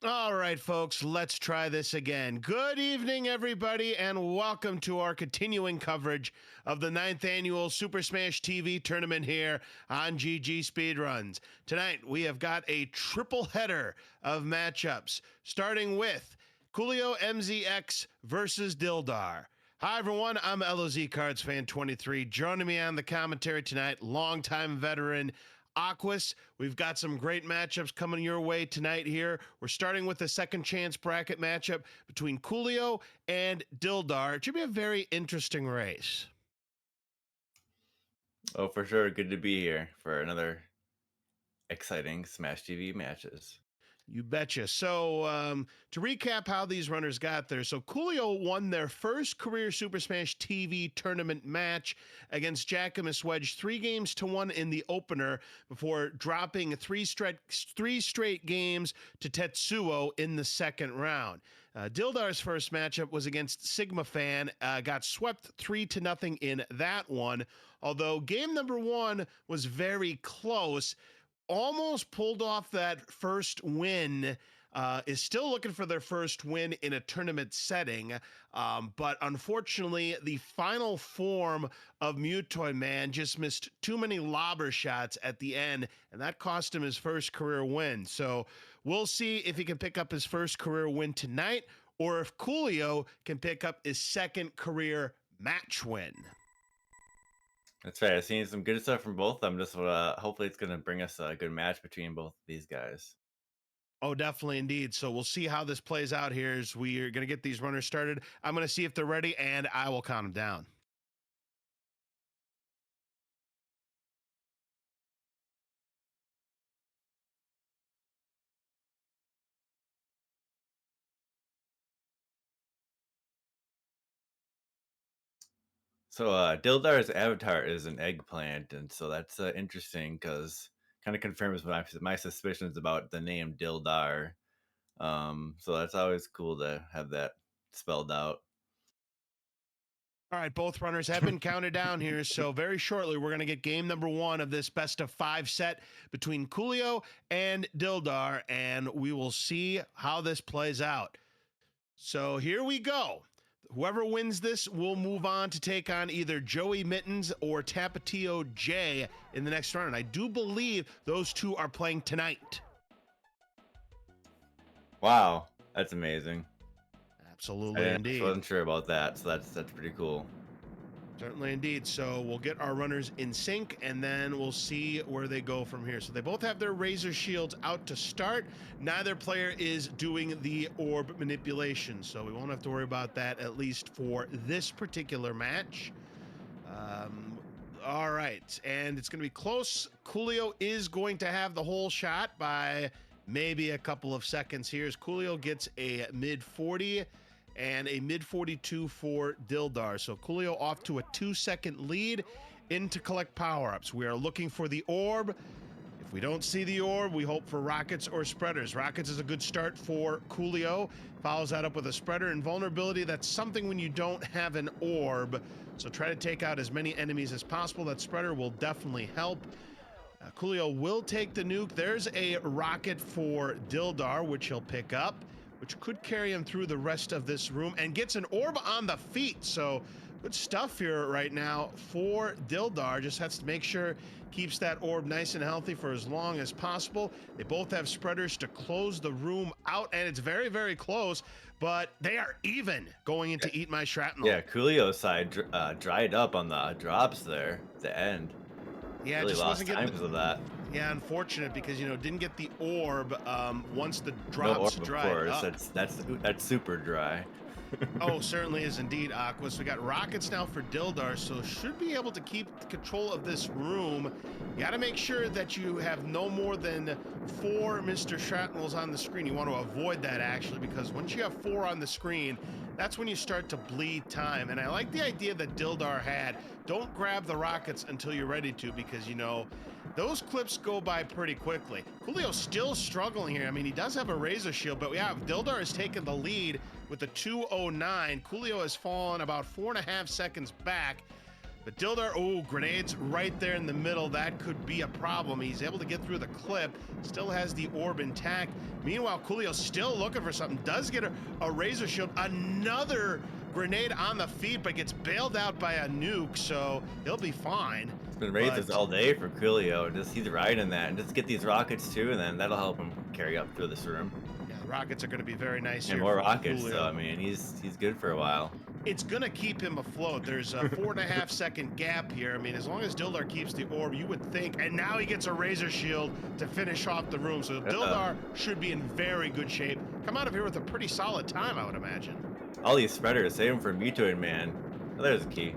All right, folks, let's try this again. Good evening, everybody, and welcome to our continuing coverage of the 9th annual Super Smash TV tournament here on GG Speedruns. Tonight, we have got a triple header of matchups, starting with KewlioMZX versus Dildarr. Hi, everyone. I'm LOZ Cards Fan 23. Joining me on the commentary tonight, longtime veteran Aquas. We've got some great matchups coming your way tonight here. We're starting with the second chance bracket matchup between Kewlio and Dildarr. It should be a very interesting race. Oh, for sure. Good to be here for another exciting Smash TV matches. You betcha. So to recap how these runners got there, so Kewlio won their first career Super Smash TV tournament match against Jackamus Wedge 3-1 in the opener before dropping three straight games to Tetsuo in the second round. Dildar's first matchup was against Sigma Fan, got swept 3-0 in that one, although game number one was very close. Almost pulled off that first win, is still looking for their first win in a tournament setting. But unfortunately, the final form of Mutoy Man just missed too many lobber shots at the end, and that cost him his first career win. So we'll see if he can pick up his first career win tonight, or if Kewlio can pick up his second career match win. That's right. I've seen some good stuff from both of them. Just hopefully it's going to bring us a good match between both these guys. Oh, definitely indeed. So we'll see how this plays out here as we are going to get these runners started. I'm going to see if they're ready, and I will count them down. So Dildar's avatar is an eggplant, and so that's interesting because kind of confirms my suspicions about the name Dildarr. So that's always cool to have that spelled out. All right, both runners have been counted down here, so very shortly we're going to get game number one of this best of 5 set between Kewlio and Dildarr, and we will see how this plays out. So here we go. Whoever wins this will move on to take on either Joey Mittens or Tapatio J in the next round. And I do believe those two are playing tonight. Wow, that's amazing. Absolutely, indeed. I wasn't sure about that, so that's pretty cool. Certainly, indeed. So we'll get our runners in sync, and then we'll see where they go from here. So they both have their Razor Shields out to start. Neither player is doing the orb manipulation, so we won't have to worry about that, at least for this particular match. All right, and it's going to be close. Kewlio is going to have the whole shot by maybe a couple of seconds here, as Kewlio gets a mid-40 and a mid-42 for Dildarr. So Kewlio off to a 2-second lead in to collect power-ups. We are looking for the orb. If we don't see the orb, we hope for rockets or spreaders. Rockets is a good start for Kewlio. Follows that up with a spreader. And vulnerability, that's something when you don't have an orb. So try to take out as many enemies as possible. That spreader will definitely help. Kewlio will take the nuke. There's a rocket for Dildarr, which he'll pick up, which could carry him through the rest of this room, and gets an orb on the feet. So good stuff here right now for Dildarr. Just has to make sure keeps that orb nice and healthy for as long as possible. They both have spreaders to close the room out, and it's very, very close, but they are even going into Eat My Shrapnel. Yeah, Coolio's side dried up on the drops there at the end. Yeah, really just lost wasn't getting time because of that. Yeah, unfortunate, because didn't get the orb once the drops dried up. That's super dry. Oh, certainly is indeed, Aquas. We got rockets now for Dildarr, so should be able to keep control of this room. You got to make sure that you have no more than 4 Mr. Shrapnels on the screen. You want to avoid that, actually, because once you have 4 on the screen, that's when you start to bleed time. And I like the idea that Dildarr had. Don't grab the rockets until you're ready to, because, those clips go by pretty quickly. Kewlio's still struggling here. I mean, he does have a Razor Shield, but Dildarr has taken the lead with a 2:09. Kewlio has fallen about 4.5 seconds back. But Dildarr, oh, grenades right there in the middle. That could be a problem. He's able to get through the clip. Still has the orb intact. Meanwhile, Coolio's still looking for something. Does get a razor shield. Another grenade on the feet, but gets bailed out by a nuke, so he'll be fine. It's been razors all day for Coolio. Just he's riding that, and just get these rockets too, and then that'll help him carry up through this room. Yeah, the rockets are going to be very nice And here. more rockets, Coolio. so I mean, he's good for a while. It's going to keep him afloat. There's a 4.5 second gap here. I mean, as long as Dildarr keeps the orb, you would think. And now he gets a razor shield to finish off the room. So Dildarr should be in very good shape. Come out of here with a pretty solid time, I would imagine. All these spreaders, save him for Mutoid Man. Oh, there's a key.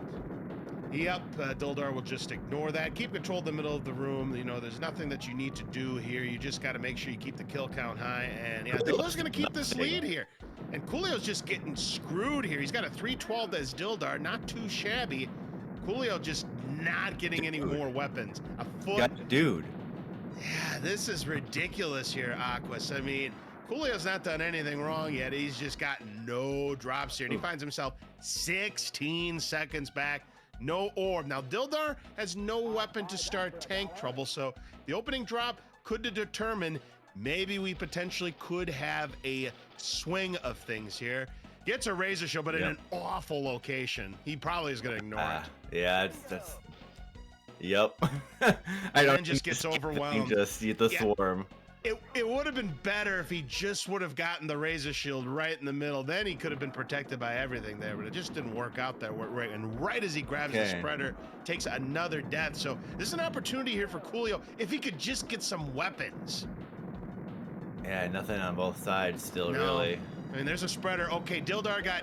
Yep, Dildarr will just ignore that. Keep control of the middle of the room. You know, there's nothing that you need to do here. You just got to make sure you keep the kill count high. And yeah, Dildarr's going to keep this lead here. And Coolio's just getting screwed here. He's got a 312 as Dildarr, not too shabby. Coolio just not getting any more weapons. A foot. Dude. Yeah, this is ridiculous here, Aquas. I mean, Coolio's not done anything wrong yet. He's just got no drops here. And he finds himself 16 seconds back. No orb. Now, Dildarr has no weapon to start tank trouble, so the opening drop could determine maybe we potentially could have a swing of things here. Gets a razor shield, but in an awful location. He probably is going to ignore it. Yeah, that's... Yep. I don't just gets overwhelmed. Just eat the swarm. It would have been better if he just would have gotten the razor shield right in the middle. Then he could have been protected by everything there, but it just didn't work out that way. And right as he grabs the spreader, takes another death. So this is an opportunity here for Coolio if he could just get some weapons. Yeah, nothing on both sides still, really. I mean, there's a spreader. Okay, Dildarr got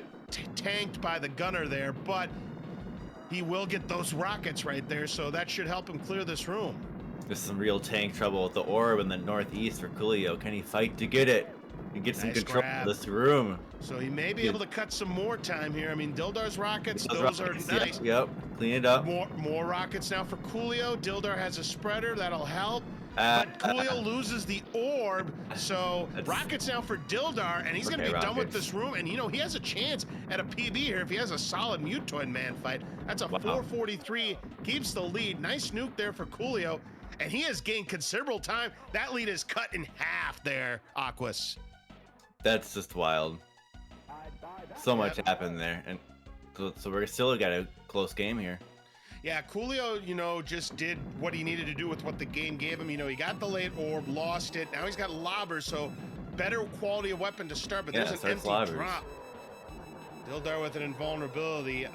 tanked by the gunner there, but he will get those rockets right there, so that should help him clear this room. There's some real tank trouble with the orb in the northeast for Coolio. Can he fight to get it? And get some control of this room. So he may be able to cut some more time here. I mean, Dildarr's rockets, those are nice. Yep, clean it up. More rockets now for Coolio. Dildarr has a spreader, that'll help. But Coolio loses the orb, so rockets now for Dildarr, and he's going to be done with this room. And, you know, he has a chance at a PB here if he has a solid Mutoid Man fight. That's a 443, keeps the lead. Nice nuke there for Coolio, and he has gained considerable time. That lead is cut in half there, Aquas. That's just wild. So much happened there, and so we're still got a close game here. Yeah, Coolio, you know, just did what he needed to do with what the game gave him. You know, he got the late orb, lost it. Now he's got lobbers, so better quality of weapon to start, but there's an empty drop. Dildarr with an invulnerability.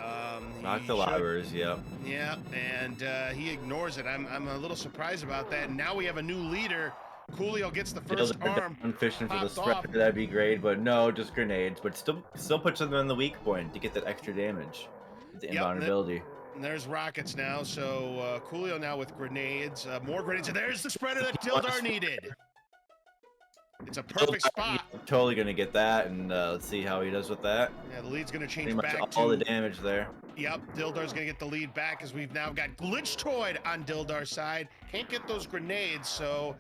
Knock the lobbers, yep. Yeah, and he ignores it. I'm a little surprised about that. And now we have a new leader. Coolio gets the first arm. Fishing for the spread, that'd be great, but no, just grenades. But still puts them on the weak point to get that extra damage. The invulnerability. And there's rockets now, so Coolio now with grenades. More grenades, and there's the spreader that Dildarr needed. It's a perfect spot. Totally gonna get that, and let's see how he does with that. Yeah, the lead's gonna change pretty back much all the damage there. Yep, Dildar's gonna get the lead back as we've now got Glitchtoid on Dildar's side. Can't get those grenades, so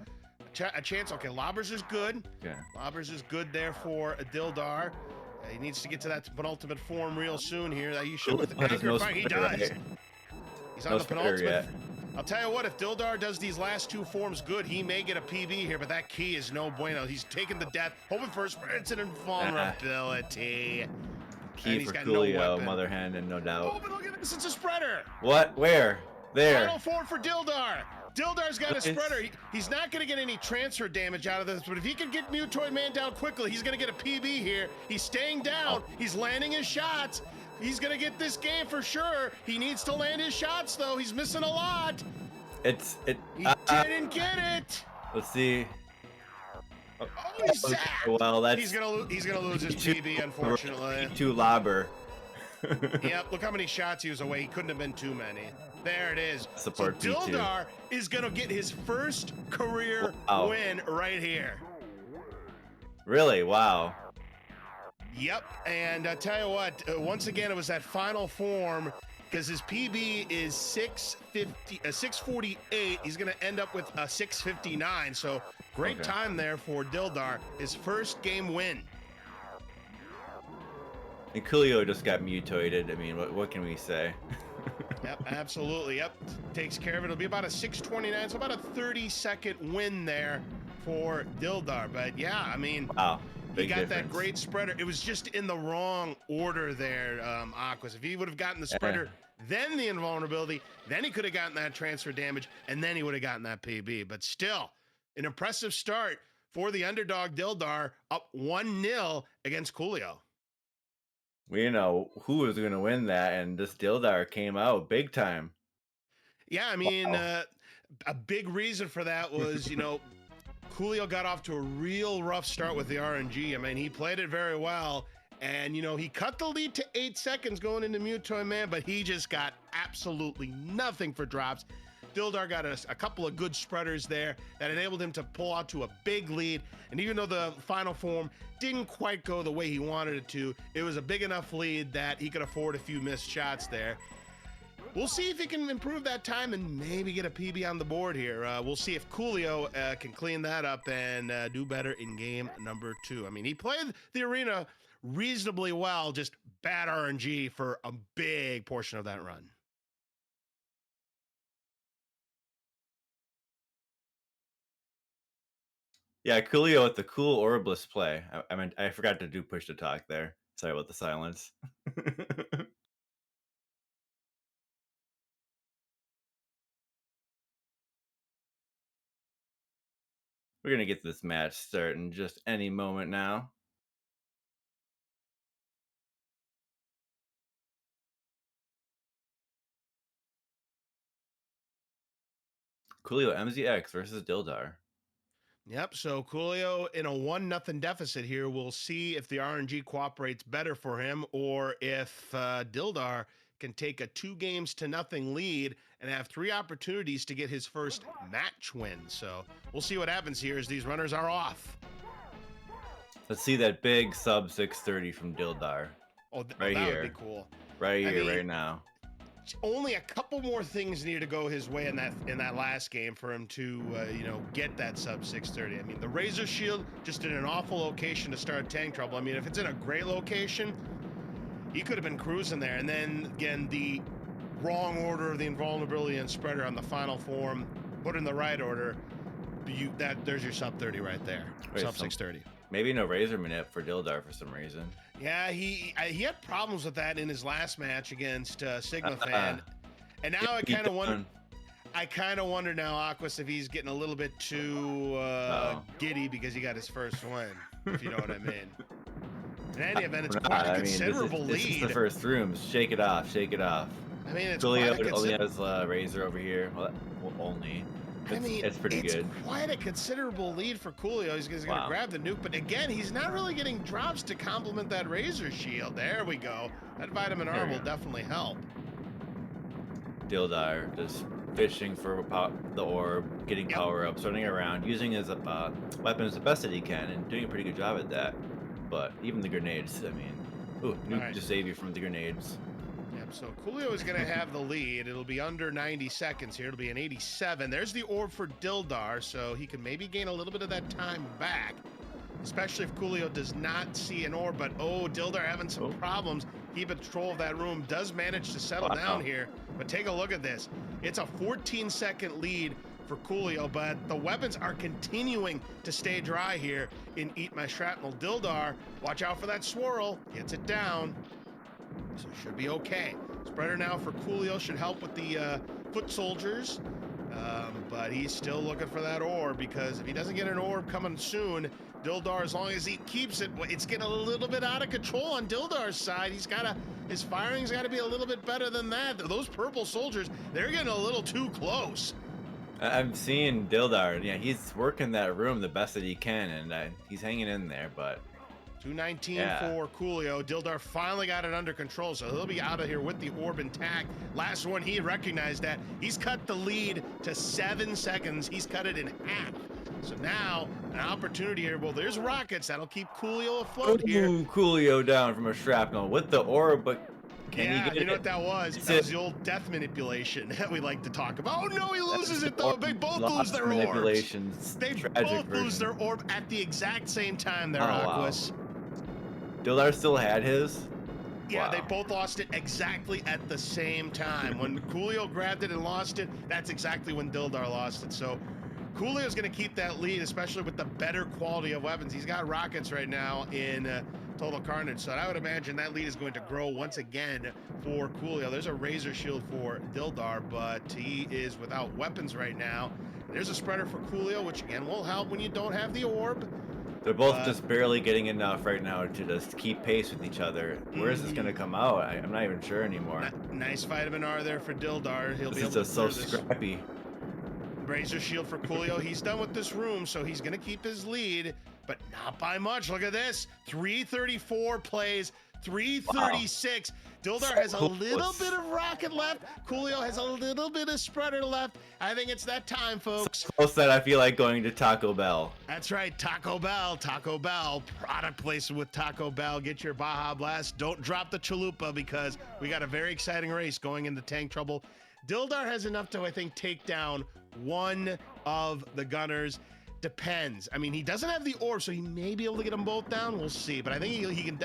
a chance. Okay, Lobbers is good. Yeah. Lobbers is good there for Dildarr. He needs to get to that penultimate form real soon here. That you should with the anchor fire. He does. He's on the penultimate. I'll tell you what, if Dildarr does these last two forms good, he may get a PB here, but that key is no bueno. He's taking the death, hoping for it's an invulnerability. Key for Coolio, Mother Hand, and no doubt. Oh, but look at this, it's a spreader. What? Where? There. Final form for Dildarr. Dildar's got a spreader. He's not going to get any transfer damage out of this, but if he can get Mutoid Man down quickly, he's going to get a PB here. He's staying down. He's landing his shots. He's going to get this game for sure. He needs to land his shots, though. He's missing a lot. He didn't get it. Let's see. Oh, he's zapped. Well, that's... He's gonna lose his PB, unfortunately. Two lobber. Yep, look how many shots he was away. He couldn't have been too many. There it is. Support so Dildarr is going to get his first career win right here. Really? Wow. Yep, and I tell you what, once again, it was that final form because his PB is 648. He's going to end up with a 659. So great time there for Dildarr. His first game win. And Coolio just got mutoided. I mean, what can we say? Yep, absolutely. Yep, takes care of it. It'll be about a 6:29, so about a 30-second win there for Dildarr. But yeah, I mean, Wow, he big got that difference. great spreader. It was just in the wrong order there, Aquas. If he would have gotten the Eh, spreader, then the invulnerability, then he could have gotten that transfer damage, and then he would have gotten that PB. But still, an impressive start for the underdog Dildarr, up 1-0 against Coolio. we know who was going to win that, and this Dildar came out big time. Yeah, I mean, Wow. a big reason for that was, Coolio got off to a real rough start with the RNG. I mean, he played it very well. And, he cut the lead to 8 seconds going into Mutoid Man, but he just got absolutely nothing for drops. Dildarr got a couple of good spreaders there that enabled him to pull out to a big lead. And even though the final form didn't quite go the way he wanted it to, it was a big enough lead that he could afford a few missed shots there. We'll see if he can improve that time and maybe get a PB on the board here. We'll see if Coolio can clean that up and do better in game number 2. I mean, he played the arena reasonably well, just bad RNG for a big portion of that run. Yeah, Coolio with the cool Orbless play. I mean, I forgot to do push to talk there. Sorry about the silence. We're gonna get this match starting just any moment now. Coolio MZX versus Dildar. Yep. So Coolio in a 1-0 deficit here. We'll see if the RNG cooperates better for him, or if Dildarr can take a 2-0 lead and have 3 opportunities to get his first match win. So we'll see what happens here as these runners are off. Let's see that big sub 630 from Dildar. Right That would be here. cool. Right I here, mean, right now. only a couple more things needed to go his way in that last game for him to get that sub 630. I mean, the Razor Shield just in an awful location to start tank trouble. I mean, if it's in a great location, he could have been cruising there. And then again, the wrong order of the invulnerability and spreader on the final form, put in the right order, there's your sub 30 right there. Wait, Sub 630. Maybe no Razor Manip for Dildar for some reason. Yeah, he had problems with that in his last match against Sigma Fan, and now I kind of wonder. I kind of wonder now, Aquas, if he's getting a little bit too giddy because he got his first win. If you know what I mean. In any event, it's quite a considerable lead. This is the first room. Shake it off. Shake it off. I mean, it's Coolio only has Razor over here. Well, only. It's pretty good. It's quite a considerable lead for Coolio. He's going to grab the nuke, but again, he's not really getting drops to complement that Razor Shield. There we go. That Vitamin R will definitely help. Dildarr just fishing for the orb, getting power up, running around, using his weapons the best that he can, and doing a pretty good job at that. But even the grenades, I mean, nuke to save you from the grenades. Yep, so Coolio is going to have the lead. It'll be under 90 seconds here. It'll be an 87. There's the orb for Dildarr, so he can maybe gain a little bit of that time back, especially if Coolio does not see an orb. But, Dildarr having some problems. Keeping control of that room. Does manage to settle down here. But take a look at this. It's a 14-second lead for Coolio, but the weapons are continuing to stay dry here in Eat My Shrapnel. Dildarr, watch out for that swirl. Gets it down. So should be okay. Spreader now for Coolio should help with the foot soldiers. But he's still looking for that orb, because if he doesn't get an orb coming soon, Dildarr, as long as he keeps it, it's getting a little bit out of control on Dildar's side. His firing's got to be a little bit better than that. Those purple soldiers, they're getting a little too close. I'm seeing Dildarr. Yeah, he's working that room the best that he can, and he's hanging in there, but 219 for Coolio. Dildarr finally got it under control, so he'll be out of here with the orb intact. Last one, he recognized that. He's cut the lead to 7 seconds. He's cut it in half. So now, an opportunity here. Well, there's rockets. That'll keep Coolio afloat here. Coolio down from a shrapnel with the orb, but can he get it? You know what that was? That was the old death manipulation that we like to talk about. Oh, no, he loses it, though. They both lose their orbs. They both lose their orb at the exact same time there, Aquas. Dildarr still had his? Yeah, they Wow. both lost it exactly at the same time. When Coolio grabbed it and lost it, that's exactly when Dildarr lost it. So Coolio's going to keep that lead, especially with the better quality of weapons. He's got rockets right now in Total Carnage, so I would imagine that lead is going to grow once again for Coolio. There's a Razor Shield for Dildarr, but he is without weapons right now. There's a spreader for Coolio, which again will help when you don't have the orb. They're both just barely getting enough right now to just keep pace with each other. Where is this going to come out? I'm not even sure anymore. Nice vitamin R there for Dildarr. He'll This be is able to just so clear this. scrappy. Razor Shield for Coolio. He's done with this room, so he's going to keep his lead, but not by much. Look at this. 334 plays, 336. Wow. Dildarr has a little bit of rocket left. Coolio has a little bit of spreader left. I think it's that time, folks. So close that I feel like going to Taco Bell. That's right, Taco Bell. Taco Bell. Product placement with Taco Bell. Get your Baja Blast. Don't drop the chalupa because we got a very exciting race going into tank trouble. Dildarr has enough to, I think, take down one of the gunners. Depends. I mean, he doesn't have the orb, so he may be able to get them both down. We'll see. But I think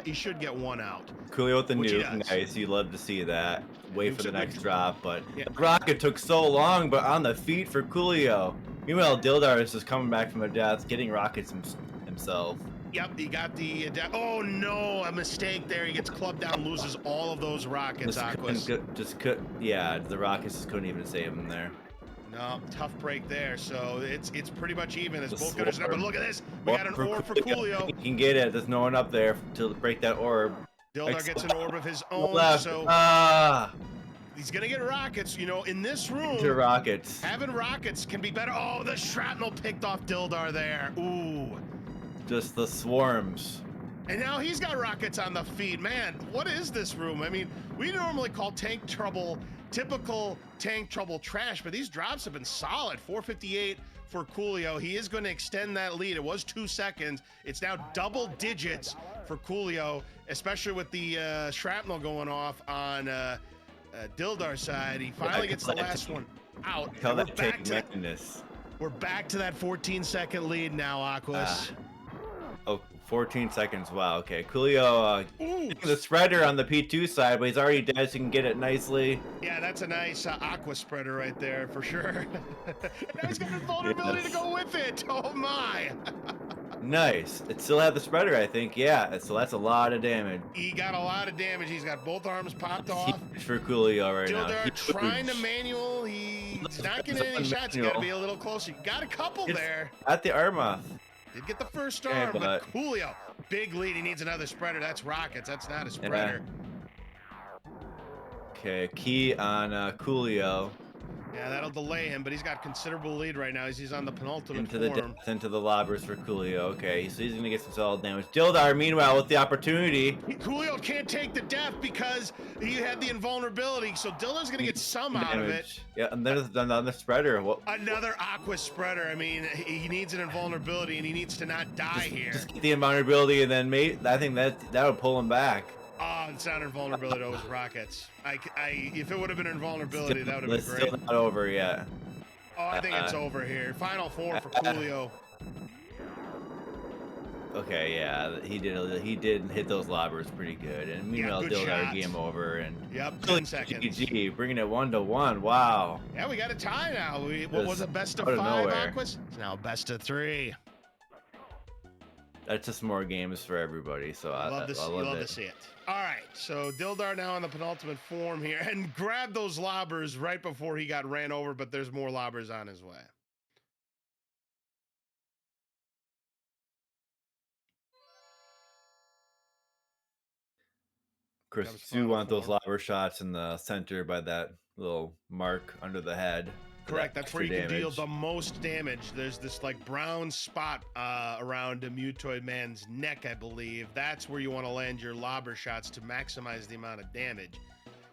he should get one out. Coolio with the nuke. Nice. You love to see that. Wait for the next drop. But yeah. The rocket took so long, but on the feet for Coolio. Meanwhile, Dildarr is just coming back from a death, getting rockets himself. Yep, he got the... oh, no, a mistake there. He gets clubbed down, loses all of those rockets, Aquas. Yeah, the rockets just couldn't even save him there. No, tough break there. So it's pretty much even as both gunners are. But look at this. We got an orb for Coolio. He can get it. There's no one up there to break that orb. Dildarr gets an orb of his own. So he's going to get rockets. You know, in this room, having rockets can be better. Oh, the shrapnel picked off Dildarr there. Ooh. Just the swarms. And now he's got rockets on the feed. Man, what is this room? I mean, we normally call tank trouble typical tank trouble trash, but these drops have been solid. 458 for Coolio. He is going to extend that lead. It was 2 seconds. It's now double digits for Coolio, especially with the shrapnel going off on Dildar's side. He finally gets the last one out. We're back to that 14-second lead now, Aquas. Oh, 14 seconds. Wow. Okay. Coolio the spreader on the P2 side, but he's already dead, so he can get it nicely. Yeah, that's a nice aqua spreader right there for sure. Now he's got the vulnerability to go with it. Oh my. Nice. It still had the spreader, I think. Yeah. So that's a lot of damage. He got a lot of damage. He's got both arms popped off. Huge for Coolio right now. Dildarr trying to manual. He's not getting any shots. You got to be a little closer. You got a couple there. At the arm off. Did get the first arm, but Coolio, big lead. He needs another spreader. That's rockets. That's not a spreader. Okay, key on Coolio. Yeah, that'll delay him, but he's got considerable lead right now as he's on the penultimate into the lobbers for Coolio. Okay, so he's gonna get some solid damage. Dildarr, meanwhile, with the opportunity. Coolio can't take the death because he had the invulnerability, so Dildar's gonna get some out of it. Yeah, and there's another spreader. Another aqua spreader. I mean, he needs an invulnerability, and he needs to not die here. Just get the invulnerability, and then I think that would pull him back. Oh, it's not invulnerability, it was rockets. If it would have been invulnerability, that would have been great. It's still not over yet. Oh, I think it's over here. Final four for Coolio. Okay, yeah, he did hit those lobbers pretty good, and meanwhile, Dildarr game over, and 10 seconds. GG, bringing it 1-1. Wow. Yeah, we got a tie now. What was it, best of 5, Aquas? It's now best of 3. That's just more games for everybody, so I love to see it. All right, so Dildarr now on the penultimate form here, and grabbed those lobbers right before he got ran over, but there's more lobbers on his way. Of course, you want those lobber shots in the center by that little mark under the head. Correct. That's where you can deal the most damage. There's this like brown spot around a Mutoid Man's neck, I believe. That's where you want to land your lobber shots to maximize the amount of damage.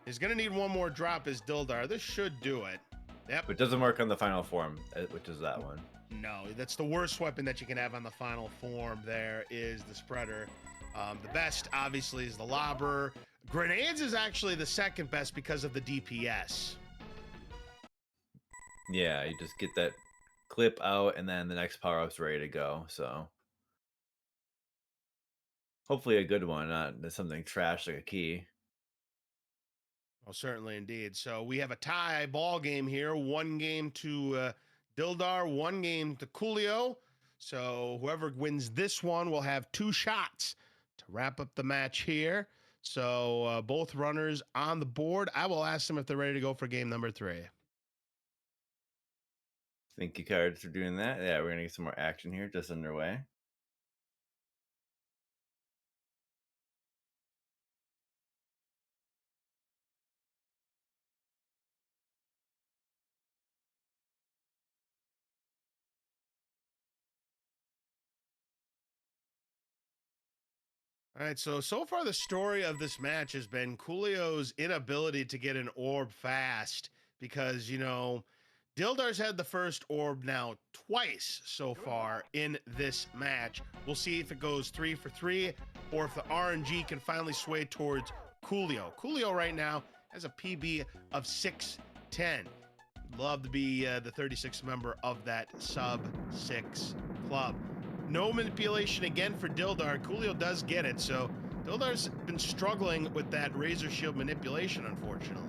He's going to need one more drop as Dildarr. This should do it. Yep. But it doesn't work on the final form, which is that one. No, that's the worst weapon that you can have on the final form. There is the spreader. The best, obviously, is the lobber. Grenades is actually the second best because of the DPS. Yeah, you just get that clip out, and then the next power-up's ready to go. So hopefully a good one, not something trash like a key. Oh, certainly indeed. So we have a tie ball game here. One game to Dildarr, one game to Coolio. So whoever wins this one will have two shots to wrap up the match here. So both runners on the board. I will ask them if they're ready to go for game number 3. Thank you, cards, for doing that. Yeah, we're gonna get some more action here, just underway. All right, so far the story of this match has been Coolio's inability to get an orb fast because, Dildar's had the first orb now twice so far in this match. We'll see if it goes 3 for 3 or if the RNG can finally sway towards Coolio. Coolio right now has a PB of 610. Love to be the 36th member of that sub 6 club. No manipulation again for Dildarr. Coolio does get it, so Dildar's been struggling with that razor shield manipulation, unfortunately.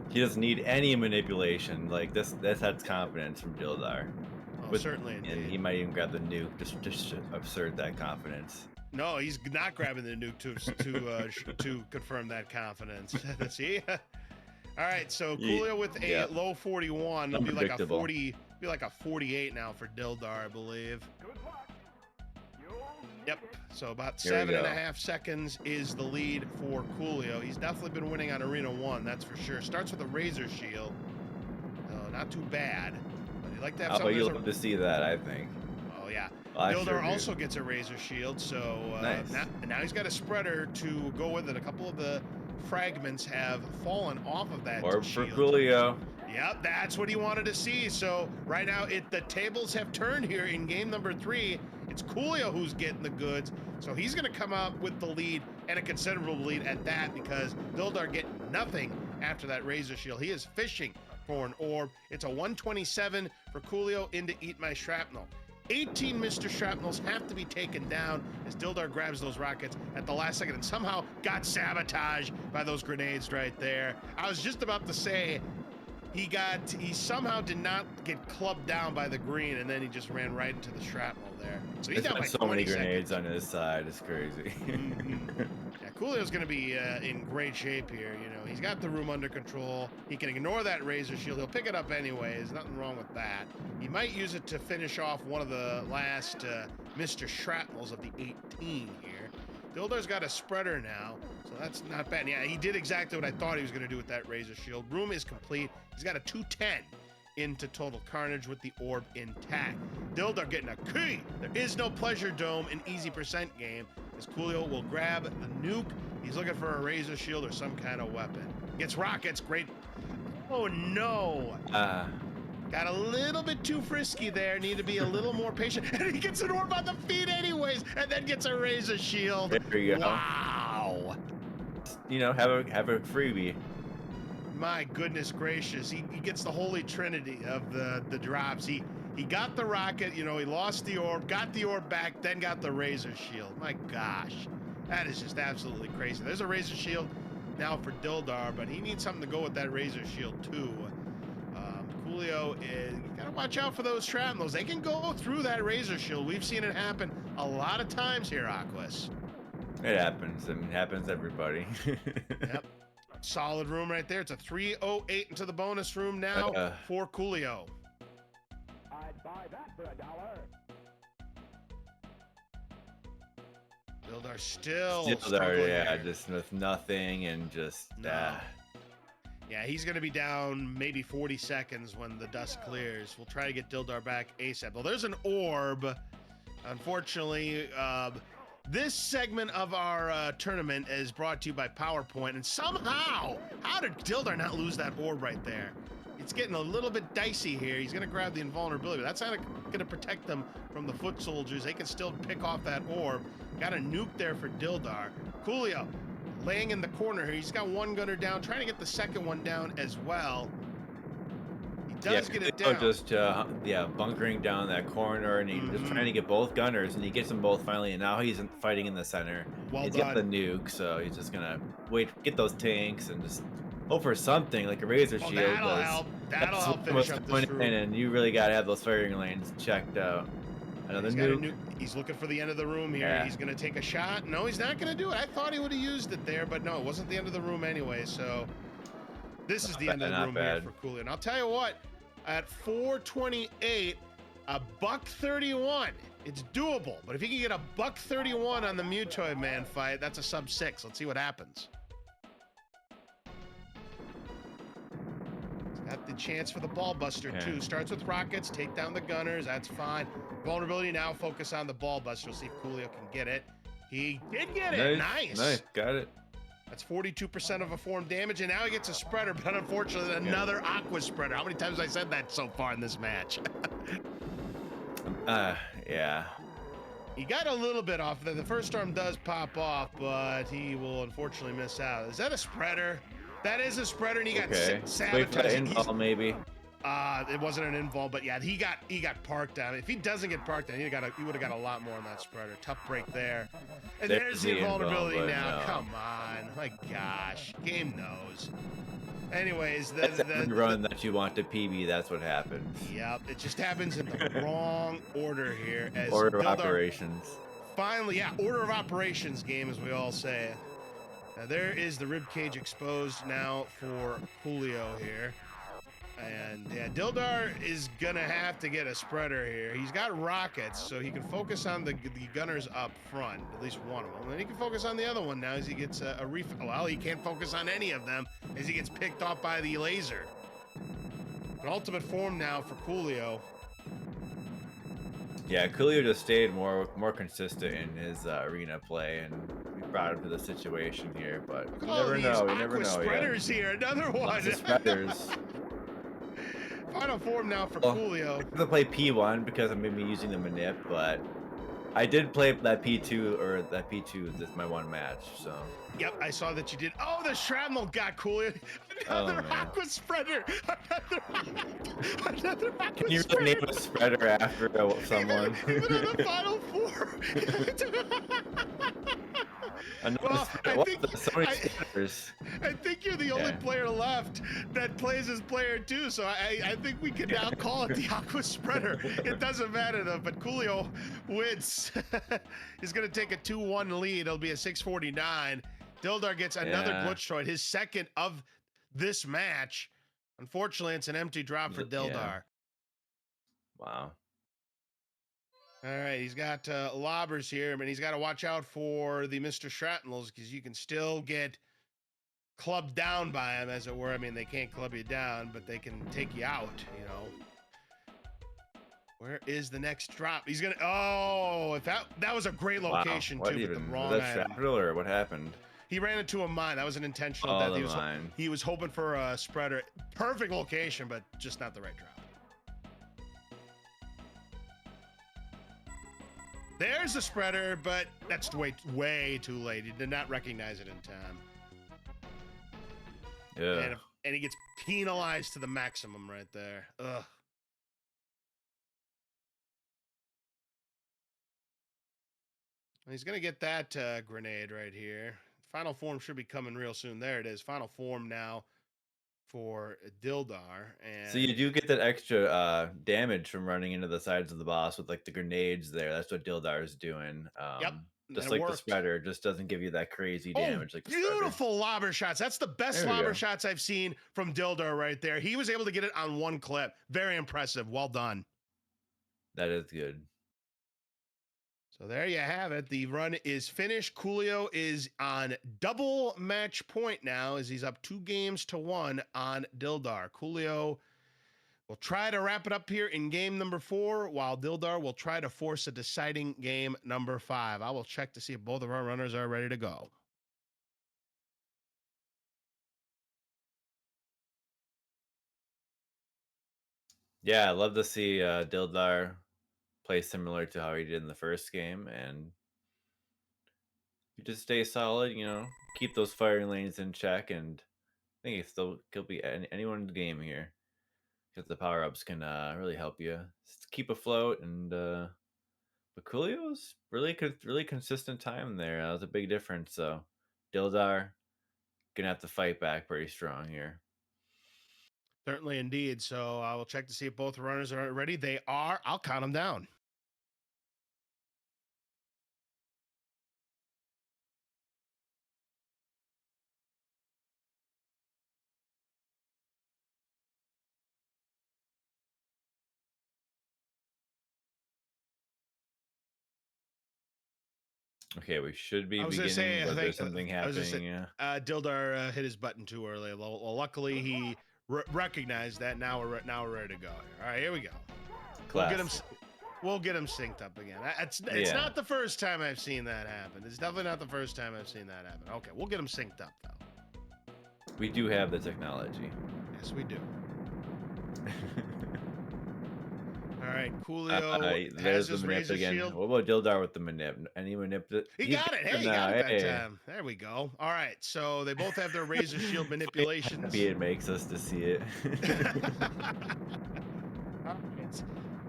He doesn't need any manipulation. Like this adds confidence from Dildarr. Oh, certainly And indeed. he might even grab the nuke just to absurd that confidence. No, he's not grabbing the nuke to confirm that confidence. See? All right, so Coolio with a low 41. It'll be like a 40, be like a 48 now for Dildarr, I believe. Yep. So about 7.5 seconds is the lead for Coolio. He's definitely been winning on Arena 1, that's for sure. Starts with a razor shield. Not too bad. But you'd like to have something. You'll love to see that, I think. Oh, yeah. Dildarr Dildarr also gets a razor shield, so nice. now he's got a spreader to go with it. A couple of the fragments have fallen off of that orb shield. for Coolio. Yep, that's what he wanted to see. So right now, the tables have turned here in game number 3. It's Coolio who's getting the goods. So he's going to come out with the lead, and a considerable lead at that, because Dildarr get nothing after that razor shield. He is fishing for an orb. It's a 127 for Coolio into Eat My Shrapnel. 18 Mr. Shrapnels have to be taken down as Dildarr grabs those rockets at the last second and somehow got sabotaged by those grenades right there. I was just about to say, he somehow did not get clubbed down by the green, and then he just ran right into the shrapnel there. So he's down by so many grenades seconds. on his side. It's crazy. Yeah, Coolio's going to be in great shape here. He's got the room under control. He can ignore that razor shield. He'll pick it up anyways. Nothing wrong with that. He might use it to finish off one of the last Mr. Shrapnels of the 18 here. Dildar's got a spreader now, so that's not bad. Yeah, he did exactly what I thought he was going to do with that razor shield. Room is complete. He's got a 210 into total carnage with the orb intact. Dildarr getting a key. There is no pleasure dome in easy percent game, as Coolio will grab the nuke. He's looking for a razor shield or some kind of weapon. Gets rockets. Great. Oh, no. Got a little bit too frisky there. Need to be a little more patient. And he gets an orb on the feet anyways, and then gets a razor shield. There you go. Wow. Have a freebie. My goodness gracious. He gets the holy trinity of the drops. He got the rocket, he lost the orb, got the orb back, then got the razor shield. My gosh. That is just absolutely crazy. There's a razor shield now for Dildarr, but he needs something to go with that razor shield too. Coolio, you gotta watch out for those shrapnels. They can go through that razor shield. We've seen it happen a lot of times here, Aquas. It happens. I mean, it happens to everybody. Yep. Solid room right there. It's a 308 into the bonus room now for Coolio. I'd buy that for $1. Dildarr still struggling yeah, here. just with nothing and just Yeah, he's going to be down maybe 40 seconds when the dust clears. We'll try to get Dildarr back ASAP. Well, there's an orb. Unfortunately, this segment of our tournament is brought to you by PowerPoint, and somehow, how did Dildarr not lose that orb right there? It's getting a little bit dicey here. He's going to grab the invulnerability. That's not going to protect them from the foot soldiers. They can still pick off that orb. Got a nuke there for Dildarr. Coolio laying in the corner here. He's got one gunner down, trying to get the second one down as well. He does get it So down. just bunkering down that corner, and he's just trying to get both gunners, and he gets them both finally. And now fighting in the center. Well He's got the done. nuke, so he's just gonna get those tanks, and just hope for something like a razor Oh, shield. that'll Because help. that That'll help swarm finish was up this coming in, room. and you really gotta have those firing lanes checked out. Another He's got a nuke. nuke. He's looking for the end of the room here. Yeah. He's going to take a shot. No, he's not going to do it. I thought he would have used it there, but no, it wasn't the end of the room anyway. So this is the end of the Not room bad. here for Coolio. And I'll tell you what, at 428, a $131. It's doable, but if he can get a $131 on the Mutoid Man fight, that's a sub 6. Let's see what happens. Got the chance for the ball buster too. Starts with rockets, take down the gunners. That's fine. Vulnerability now. Focus on the ball buster. We'll see if Coolio can get it. He did get it. Nice. Got it. That's 42% of a form damage, and now he gets a spreader. But unfortunately, another aqua spreader. How many times have I said that so far in this match? Yeah. He got a little bit off. The first storm does pop off, but he will unfortunately miss out. Is that a spreader? That is a spreader, and he got Wait for sabotaged. that invul, maybe. It wasn't an invul, but yeah, he got parked on. If he doesn't get parked on, he would have got a lot more on that spreader. Tough break there. And there's the invulnerability invul, now. no. Come on, my gosh, game knows. Anyways, That's the run that you want to PB. That's what happens. Yep, it just happens in the wrong order here. As Order of Dildarr operations. finally, yeah, order of operations game, as we all say. Now, there is the rib cage exposed now for Coolio here. And yeah, Dildarr is gonna have to get a spreader here. He's got rockets, so he can focus on the gunners up front, at least one of them. And then he can focus on the other one now as he gets a refill. Well, he can't focus on any of them as he gets picked off by the laser. An ultimate form now for Coolio. Yeah, Coolio just stayed more consistent in his arena play, and we brought him to the situation here. But you never know. You never know. Spreaders here, another one. Lots of spreaders. Final form now for Coolio. I have to play P1 because I'm maybe using the manip, but I did play that P2 or that P2 this my one match. So. Yep, I saw that you did. Oh, the shrapnel got Coolio. Another aqua spreader. Another aqua Can you spreader. name a spreader after someone? Even on the final four. Well, I think you're the only player left that plays as player 2, so I think we can now call it the aqua spreader. It doesn't matter though, but Coolio wins. He's gonna take a 2-1 lead. It'll be a 649. Dildarr gets another glitch droid, his second of this match. Unfortunately, it's an empty drop for Dildarr. Yeah. Wow. All right, he's got lobbers here, but he's got to watch out for the Mr. Shrapnels because you can still get clubbed down by them, as it were. I mean, they can't club you down, but they can take you out, you know. Where is the next drop? He's gonna. Oh, if that was a great location too, but the wrong was that shrapnel or what happened? He ran into a mine. That was an intentional death. He was hoping for a spreader. Perfect location, but just not the right drop. There's the spreader, but that's way too late. He did not recognize it in time. Yeah. And he gets penalized to the maximum right there. Ugh. He's going to get that grenade right here. Final form should be coming real soon. There it is. Final form now for Dildarr. And so you do get that extra damage from running into the sides of the boss with like the grenades there. That's what Dildarr is doing. Yep. Just like the spreader, just doesn't give you that crazy damage. Like the beautiful lobber shots. That's the best lobber shots I've seen from Dildarr right there. He was able to get it on one clip. Very impressive. Well done. That is good. So there you have it. The run is finished. Coolio is on double match point now as he's up 2-1 on Dildarr. Coolio will try to wrap it up here in game number 4, while Dildarr will try to force a deciding game number 5. I will check to see if both of our runners are ready to go. Yeah, I love to see Dildarr play similar to how he did in the first game, and you just stay solid, you know, keep those firing lanes in check, and I think it still could be anyone's game here. because the power ups can really help you keep afloat. And but Coolio's really consistent time there. That was a big difference. So Dildarr gonna have to fight back pretty strong here. Certainly indeed. So I will check to see if both runners are ready. They are. I'll count them down. Okay, we should be I was gonna beginning, say, I but think there's something I was just happening. Yeah. Dildarr hit his button too early. Well, luckily he recognized that. Now we're ready to go. All right, here we go. We'll get him. Classic. We'll get him synced up again. It's Yeah. not the first time I've seen that happen. It's definitely not the first time I've seen that happen. Okay, we'll get him synced up though. We do have the technology. Yes, we do. All right, Coolio has There's the his manip razor again. shield. What about Dildarr with the manip? Any manip? He got it. Hey, he got it that time. There we go. All right, so they both have their razor shield manipulations. Happy it makes us to see it. All right.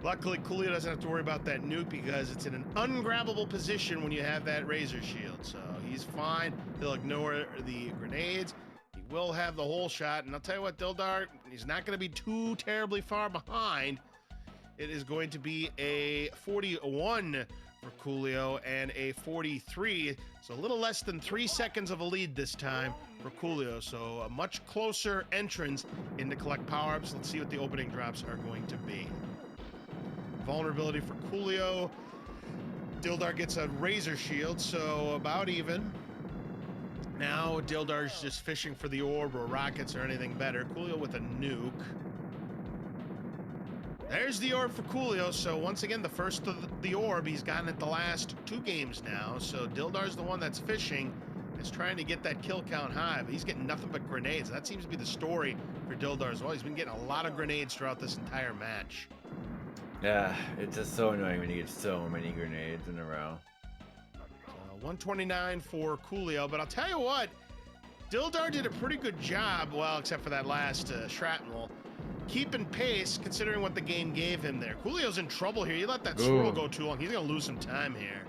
Luckily, Coolio doesn't have to worry about that nuke because it's in an ungrabbable position when you have that razor shield. So he's fine. He'll ignore the grenades. He will have the whole shot. And I'll tell you what, Dildarr, he's not going to be too terribly far behind. It is going to be a 41 for Coolio and a 43. So a little less than 3 seconds of a lead this time for Coolio. So a much closer entrance into collect power-ups. Let's see what the opening drops are going to be. Vulnerability for Coolio. Dildarr gets a razor shield, so about even. Now Dildar's just fishing for the orb or rockets or anything better. Coolio with a nuke. There's the orb for Coolio. So once again, the first of the orb he's gotten at the last 2 games now. So Dildar's the one that's fishing, is trying to get that kill count high, but he's getting nothing but grenades. That seems to be the story for Dildarr as well. He's been getting a lot of grenades throughout this entire match. Yeah, it's just so annoying when you get so many grenades in a row. 129 for Coolio, but I'll tell you what, Dildarr did a pretty good job, well, except for that last shrapnel, keeping pace considering what the game gave him there. Coolio's in trouble here. You let that swirl go too long, he's going to lose some time here.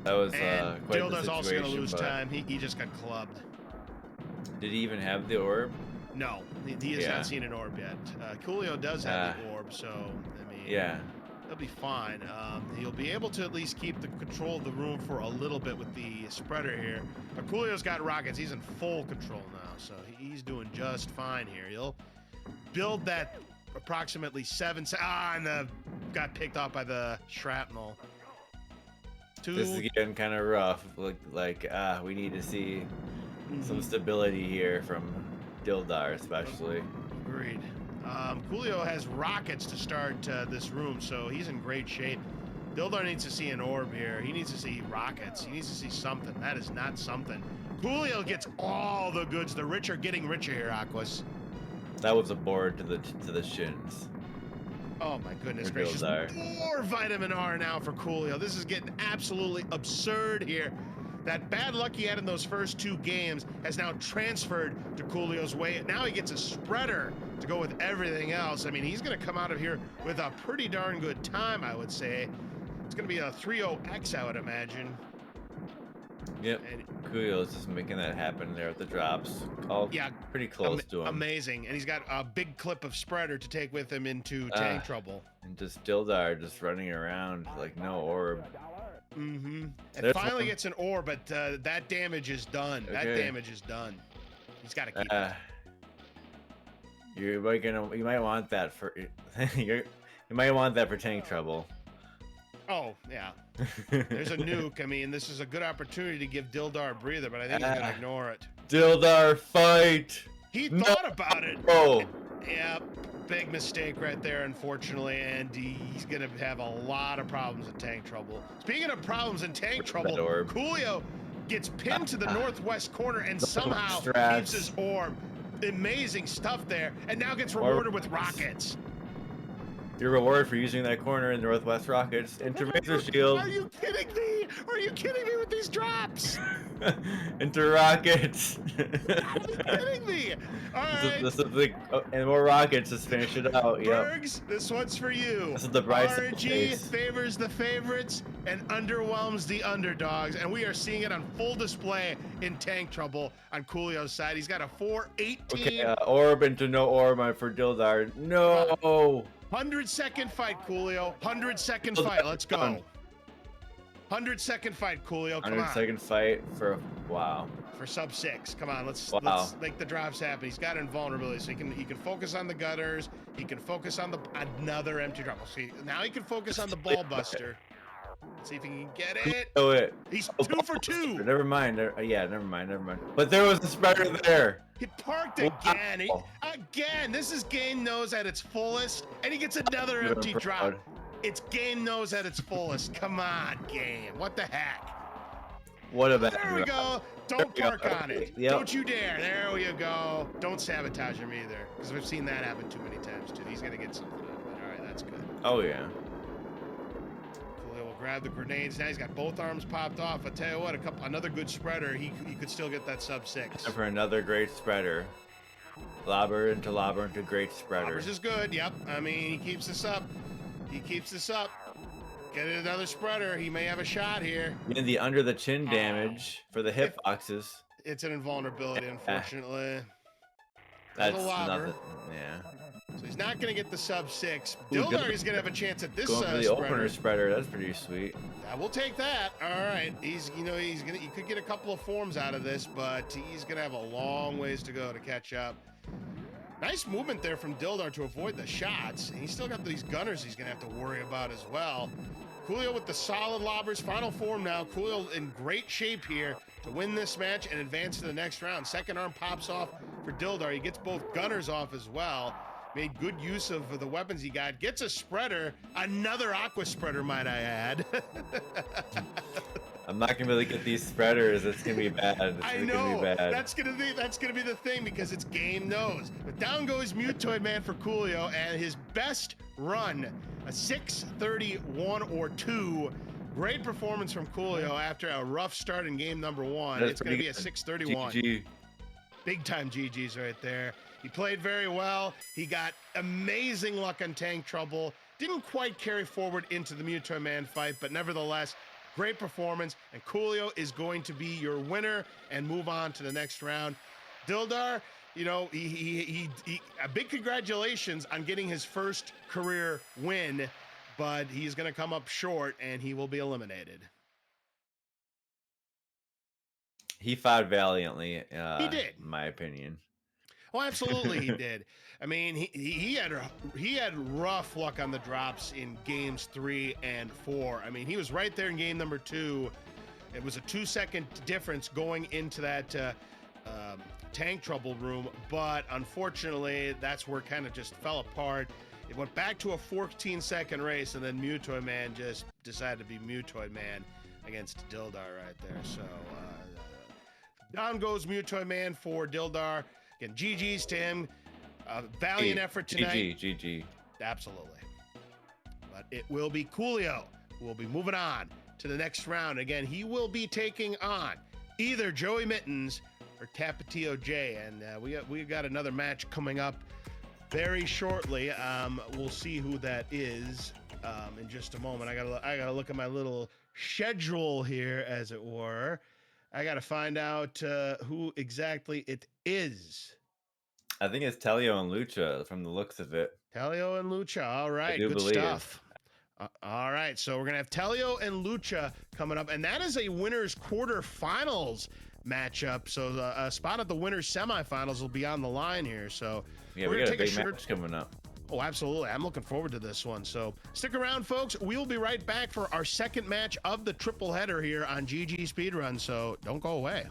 That was and quite Dildar's the also going to lose but time. He just got clubbed. Did he even have the orb? No, he has not seen an orb yet. Coolio does have the orb, so, I mean... Yeah. He'll be fine. He'll be able to at least keep the control of the room for a little bit with the spreader here. But Coolio's got rockets. He's in full control now, so he's doing just fine here. He'll build that approximately 7 and got picked off by the shrapnel. This is getting kind of rough. Like we need to see some stability here from Dildarr, especially. Agreed. Coolio has rockets to start this room, so he's in great shape. Dildarr needs to see an orb here. He needs to see rockets. He needs to see something. That is not something. Coolio gets all the goods. The rich are getting richer here, Aquas. That was a board to the shins. Oh my goodness gracious. Dildarr. More vitamin R now for Coolio. This is getting absolutely absurd here. That bad luck he had in those first 2 games has now transferred to Coolio's way. Now he gets a spreader to go with everything else. I mean, he's going to come out of here with a pretty darn good time, I would say. It's going to be a 3-0X, I would imagine. Yep. Coolio's just making that happen there with the drops. All pretty close to him. Amazing. And he's got a big clip of spreader to take with him into tank trouble. And just Dildarr just running around like no orb. And finally gets an orb, but that damage is done. Okay. That damage is done. He's got to keep it. You might want that for you might want that for tank trouble. Oh yeah. There's a nuke. I mean, this is a good opportunity to give Dildarr a breather, but I think he's gonna ignore it. Dildarr, fight! He thought about it. Oh. Yeah, big mistake right there, unfortunately, and he's gonna have a lot of problems in tank trouble. Speaking of problems in tank trouble, Coolio gets pinned to the northwest corner and somehow keeps his orb. Amazing stuff there, and now gets rewarded with rockets. Your reward for using that corner in Northwest Rockets into Razor Shield. Are you kidding me? Are you kidding me with these drops? Into rockets. Are you kidding me? All right. This is the and more rockets. Just finish it out. Yep. Bergs, this one's for you. This is the Bryce RG face. favors the favorites and underwhelms the underdogs, and we are seeing it on full display in Tank Trouble on Coolio's side. He's got a 418. Okay, orb into no orb for Dildarr. No. 100-second fight, Coolio. 100-second fight. Let's go. 100-second fight, Coolio. Come on. 100-second fight for wow. For sub 6. Come on, let's make the drops happen. He's got invulnerability, so he can focus on the gutters. He can focus on another empty drop. See, now he can focus on the ball buster. Let's see if he can get it. Oh, it. He's 2 for 2. Never mind. Yeah, never mind. But there was a spreader there. He parked again. Again, this is game nose at its fullest, and he gets another empty drop. It's game nose at its fullest. Come on, game. What the heck? What about There we go. Don't park on it. Yep. Don't you dare. There you go. Don't sabotage him either, because we've seen that happen too many times too. He's gonna get something out of it. All right, that's good. Oh yeah. Coolio will grab the grenades. Now he's got both arms popped off. I tell you what, another good spreader. He could still get that sub 6. For another great spreader. Lobber into great spreader. Lobbers is good. Yep. I mean, he keeps this up. He keeps this up. Get another spreader. He may have a shot here. And the under the chin damage for the hit boxes. It's an invulnerability, unfortunately. That's lobber. nothing. Yeah. So he's not going to get the sub 6. Dildarr is going to have a chance at this going for the spreader. opener spreader. That's pretty sweet. We'll take that. All right. He could get a couple of forms out of this, but he's going to have a long ways to go to catch up. Nice movement there from Dildarr to avoid the shots. And he's still got these gunners he's going to have to worry about as well. Coolio with the solid lobbers. Final form now. Coolio in great shape here to win this match and advance to the next round. Second arm pops off for Dildarr. He gets both gunners off as well. Made good use of the weapons he got. Gets a spreader. Another aqua spreader, might I add. I'm not gonna be able to get these spreaders. It's gonna be bad. I know. That's gonna be the thing because it's game nose. But down goes Mutoid Man for Coolio, and his best run, a 631 or 2. Great performance from Coolio after a rough start in game number 1. It's gonna be a 631. GG. Big time GG's right there. He played very well. He got amazing luck on Tank Trouble. Didn't quite carry forward into the Mutoid Man fight, but nevertheless, great performance, and Coolio is going to be your winner and move on to the next round. Dildarr, you know, he a big congratulations on getting his first career win, but he's going to come up short and he will be eliminated. He fought valiantly. He did, in my opinion. Oh, absolutely, he did. I mean, he had rough luck on the drops in games 3 and 4. I mean, he was right there in game number 2. It was a 2-second difference going into that Tank Trouble room, but unfortunately, that's where it kind of just fell apart. It went back to a 14-second race, and then Mutoid Man just decided to be Mutoid Man against Dildarr right there. So down goes Mutoid Man for Dildarr. Again, GG's to him. Valiant effort tonight. GG. Absolutely. But it will be Coolio who will be moving on to the next round. Again, he will be taking on either Joey Mittens or Tapatio J. And we got another match coming up very shortly. We'll see who that is in just a moment. I gotta look at my little schedule here, as it were. I gotta find out who exactly it is. I think it's Telio and Lucha from the looks of it. Telio and Lucha. All right, good stuff. All right, so we're gonna have Telio and Lucha coming up, and that is a winners quarterfinals matchup. So a spot at the winners semifinals will be on the line here. So yeah, we got a big match coming up. Oh, absolutely. I'm looking forward to this one. So stick around, folks. We'll be right back for our second match of the triple header here on GG Speedrun. So don't go away.